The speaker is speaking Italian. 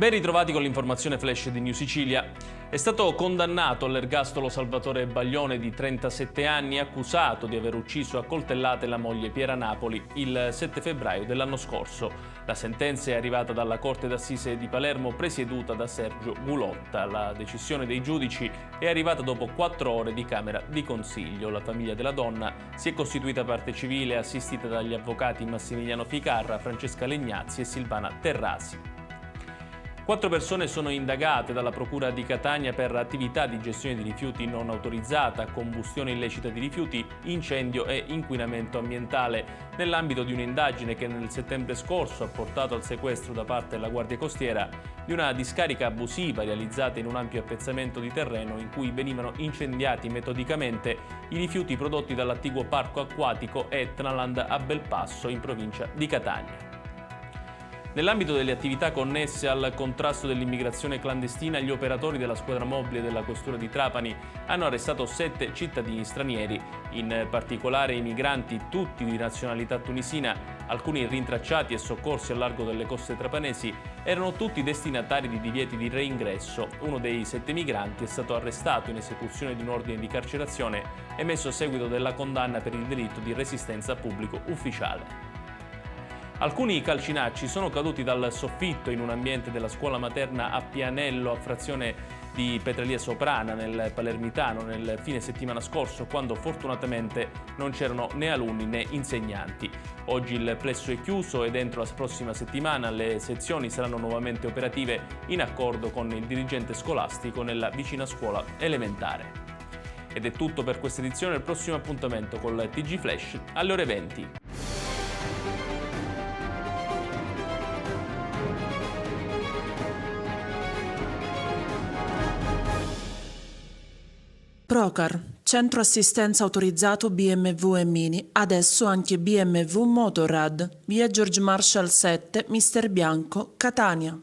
Ben ritrovati con l'informazione flash di New Sicilia. È stato condannato all'ergastolo Salvatore Baglione di 37 anni, accusato di aver ucciso a coltellate la moglie Piera Napoli il 7 febbraio dell'anno scorso. La sentenza è arrivata dalla Corte d'Assise di Palermo presieduta da Sergio Gulotta. La decisione dei giudici è arrivata dopo 4 ore di Camera di Consiglio. La famiglia della donna si è costituita parte civile assistita dagli avvocati Massimiliano Ficarra, Francesca Legnazzi e Silvana Terrasi. 4 persone sono indagate dalla Procura di Catania per attività di gestione di rifiuti non autorizzata, combustione illecita di rifiuti, incendio e inquinamento ambientale, nell'ambito di un'indagine che nel settembre scorso ha portato al sequestro da parte della Guardia Costiera di una discarica abusiva realizzata in un ampio appezzamento di terreno in cui venivano incendiati metodicamente i rifiuti prodotti dall'attiguo parco acquatico Etnaland a Belpasso, in provincia di Catania. Nell'ambito delle attività connesse al contrasto dell'immigrazione clandestina, gli operatori della squadra mobile della Questura di Trapani hanno arrestato 7 cittadini stranieri, in particolare i migranti tutti di nazionalità tunisina, alcuni rintracciati e soccorsi al largo delle coste trapanesi, erano tutti destinatari di divieti di reingresso. Uno dei 7 migranti è stato arrestato in esecuzione di un ordine di carcerazione emesso a seguito della condanna per il delitto di resistenza a pubblico ufficiale. Alcuni calcinacci sono caduti dal soffitto in un ambiente della scuola materna a Pianello, a frazione di Petralia Soprana, nel Palermitano, nel fine settimana scorso, quando fortunatamente non c'erano né alunni né insegnanti. Oggi il plesso è chiuso e entro la prossima settimana le sezioni saranno nuovamente operative in accordo con il dirigente scolastico nella vicina scuola elementare. Ed è tutto per questa edizione, il prossimo appuntamento con il TG Flash alle ore 20. Procar, centro assistenza autorizzato BMW e Mini, adesso anche BMW Motorrad, via George Marshall 7, Mister Bianco, Catania.